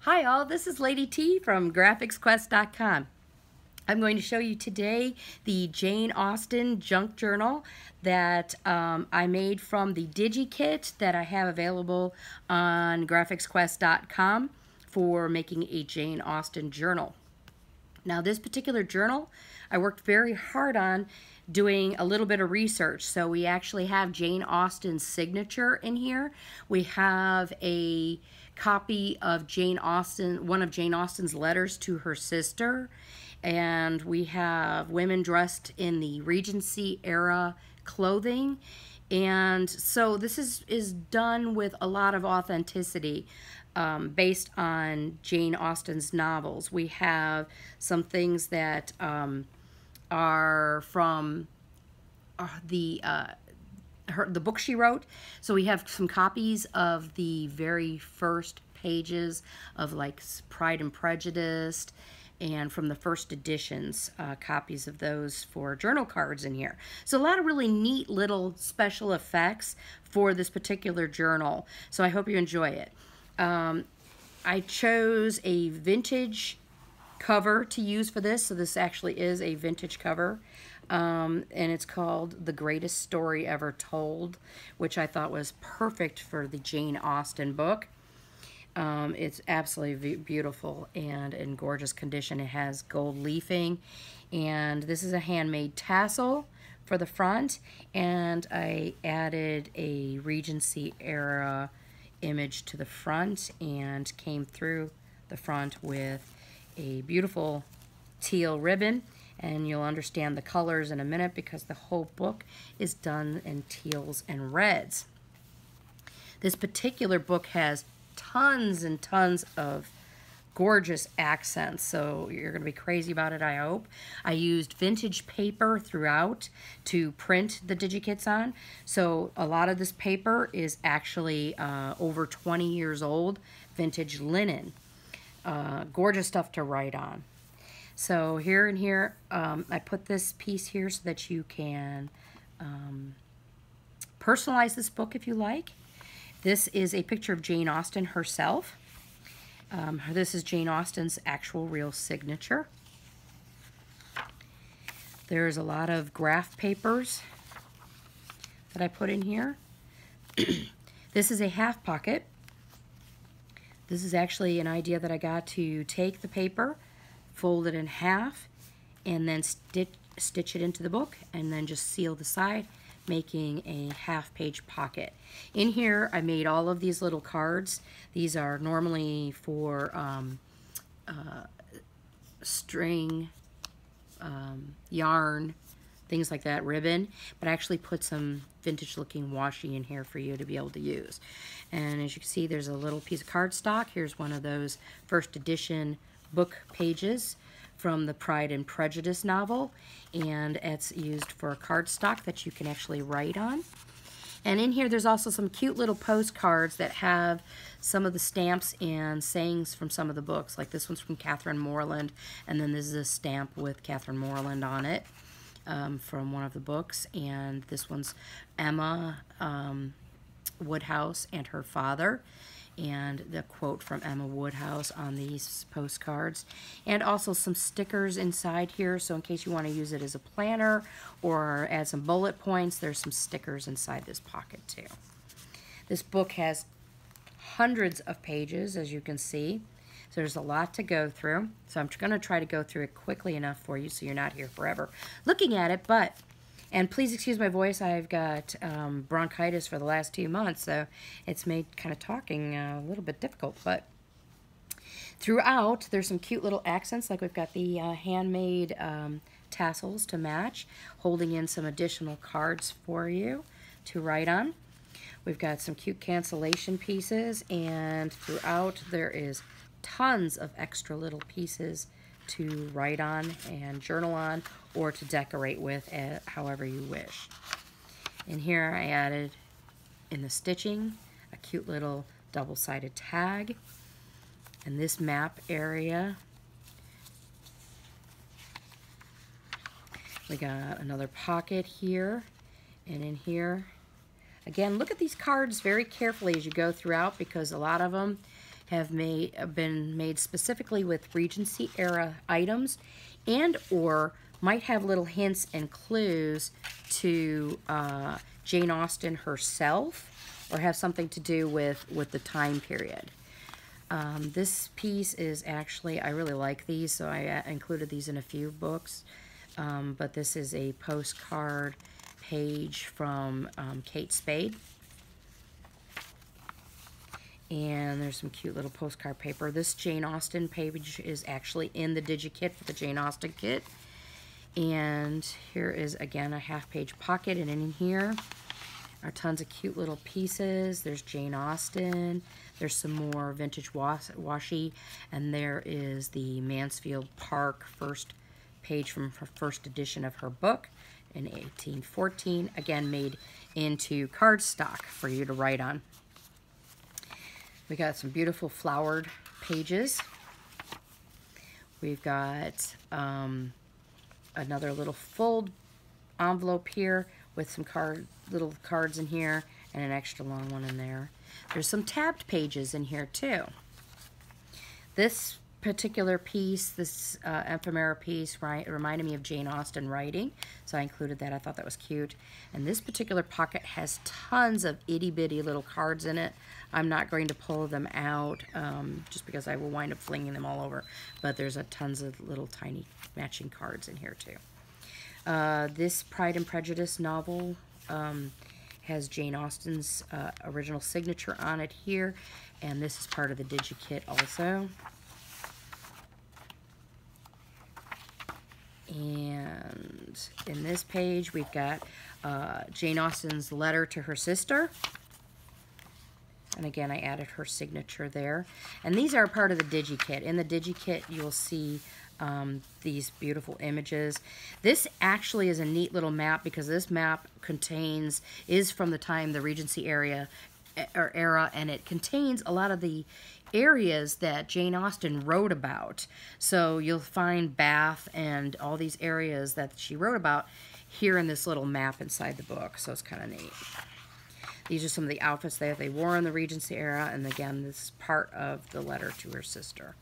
Hi all, this is Lady T from GrafXQuest.com. I'm going to show you today the Jane Austen junk journal that I made from the DIGI kit that I have available on GrafXQuest.com for making a Jane Austen journal. Now this particular journal I worked very hard on doing a little bit of research. So we actually have Jane Austen's signature in here. We have a copy of Jane Austen, one of Jane Austen's letters to her sister, and we have women dressed in the Regency era clothing. And so this is done with a lot of authenticity based on Jane Austen's novels. We have some things that are from the book she wrote. So we have some copies of the very first pages of like Pride and Prejudice, and from the first editions, copies of those for journal cards in here. So a lot of really neat little special effects for this particular journal. So I hope you enjoy it. I chose a vintage cover to use for this. So this actually is a vintage cover. And it's called The Greatest Story Ever Told, which I thought was perfect for the Jane Austen book. It's absolutely beautiful and in gorgeous condition. It has gold leafing, and this is a handmade tassel for the front, and I added a Regency era image to the front and came through the front with a beautiful teal ribbon, and you'll understand the colors in a minute because the whole book is done in teals and reds. This particular book has tons and tons of gorgeous accents, so you're going to be crazy about it, I hope. I used vintage paper throughout to print the DigiKits on, so a lot of this paper is actually over 20 years old, vintage linen. Gorgeous stuff to write on. So here and here, I put this piece here so that you can personalize this book if you like. This is a picture of Jane Austen herself. This is Jane Austen's actual real signature. There's a lot of graph papers that I put in here. This is a half pocket. This is actually an idea that I got to take the paper, fold it in half, and then stitch it into the book, and then just seal the side, making a half-page pocket. In here, I made all of these little cards. These are normally for string, yarn, things like that, ribbon, but I actually put some vintage-looking washi in here for you to be able to use. And as you can see, there's a little piece of cardstock. Here's one of those first edition book pages from the Pride and Prejudice novel, and it's used for a cardstock that you can actually write on. And in here there's also some cute little postcards that have some of the stamps and sayings from some of the books, like this one's from Catherine Morland, and then this is a stamp with Catherine Morland on it from one of the books, and this one's Emma Woodhouse and her father, and the quote from Emma Woodhouse on these postcards, and also some stickers inside here, so in case you want to use it as a planner or add some bullet points, there's some stickers inside this pocket too. This book has hundreds of pages, as you can see, so there's a lot to go through. So I'm going to try to go through it quickly enough for you so you're not here forever looking at it, and please excuse my voice, I've got bronchitis for the last 2 months, so it's made kind of talking a little bit difficult. But throughout, there's some cute little accents, like we've got the handmade tassels to match, holding in some additional cards for you to write on. We've got some cute cancellation pieces, and throughout there is tons of extra little pieces to write on and journal on, or to decorate with however you wish. And here I added, in the stitching, a cute little double-sided tag. And this map area, we got another pocket here, and in here, again, look at these cards very carefully as you go throughout, because a lot of them have been made specifically with Regency era items, and or might have little hints and clues to Jane Austen herself, or have something to do with the time period. This piece is actually, I really like these, so I included these in a few books. But this is a postcard page from Kate Spade. And there's some cute little postcard paper. This Jane Austen page is actually in the DIGI kit for the Jane Austen kit. And here is, again, a half-page pocket, and in here are tons of cute little pieces. There's Jane Austen. There's some more vintage washi. And there is the Mansfield Park first page from her first edition of her book in 1814. Again, made into cardstock for you to write on. We got some beautiful flowered pages. We've got another little fold envelope here with some little cards in here, and an extra long one in there. There's some tabbed pages in here too. This particular piece, this ephemera piece, reminded me of Jane Austen writing, so I included that. I thought that was cute. And this particular pocket has tons of itty-bitty little cards in it. I'm not going to pull them out just because I will wind up flinging them all over, but there's tons of little tiny matching cards in here too. This Pride and Prejudice novel has Jane Austen's original signature on it here, and this is part of the DIGI kit also. And in this page, we've got Jane Austen's letter to her sister. And again, I added her signature there. And these are part of the DIGI kit. In the DIGI kit, you'll see these beautiful images. This actually is a neat little map, because this map is from the time, the Regency era, and it contains a lot of the areas that Jane Austen wrote about. So you'll find Bath and all these areas that she wrote about here in this little map inside the book, so it's kind of neat. These are some of the outfits that they wore in the Regency era, and again, this is part of the letter to her sister.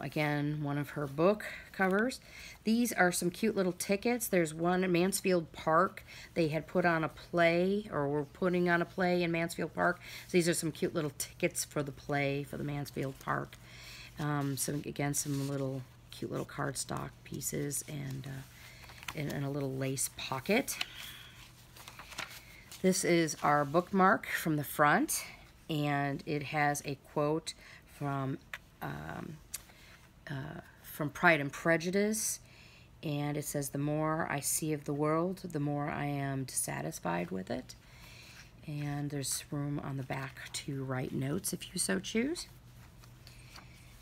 Again, one of her book covers. These are some cute little tickets. There's one at Mansfield Park. They had put on a play, or were putting on a play in Mansfield Park. So these are some cute little tickets for the play for the Mansfield Park. So again, some little cute little cardstock pieces, and in a little lace pocket. This is our bookmark from the front, and it has a quote from Pride and Prejudice, and it says, "The more I see of the world, the more I am dissatisfied with it." And there's room on the back to write notes if you so choose.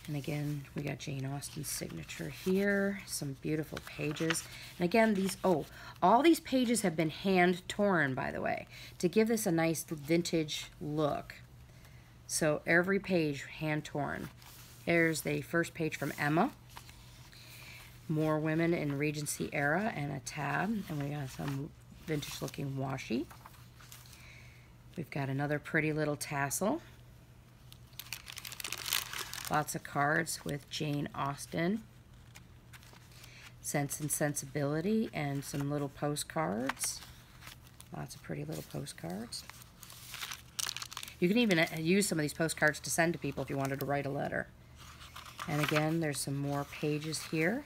And again, we got Jane Austen's signature here, some beautiful pages. And again, all these pages have been hand torn, by the way, to give this a nice vintage look. So every page hand torn. There's the first page from Emma. More women in Regency era, and a tab. And we got some vintage looking washi. We've got another pretty little tassel. Lots of cards with Jane Austen. Sense and Sensibility, and some little postcards. Lots of pretty little postcards. You can even use some of these postcards to send to people if you wanted to write a letter. And again, there's some more pages here,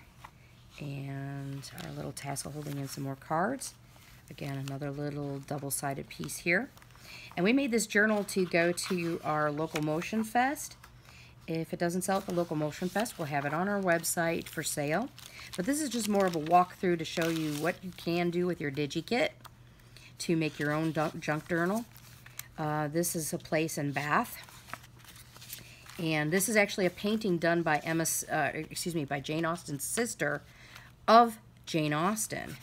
and our little tassel holding in some more cards. Again, another little double-sided piece here. And we made this journal to go to our local Motion Fest. If it doesn't sell at the local Motion Fest, we'll have it on our website for sale. But this is just more of a walkthrough to show you what you can do with your DIGI kit to make your own junk journal. This is a place in Bath. And this is actually a painting done by by Jane Austen's sister of Jane Austen.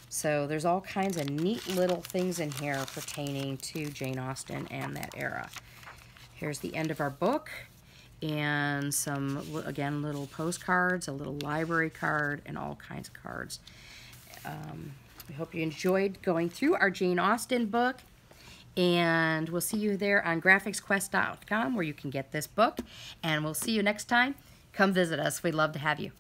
So there's all kinds of neat little things in here pertaining to Jane Austen and that era. Here's the end of our book, and some, again, little postcards, a little library card, and all kinds of cards. We hope you enjoyed going through our Jane Austen book. And we'll see you there on GrafXQuest.com where you can get this book. And we'll see you next time. Come visit us. We'd love to have you.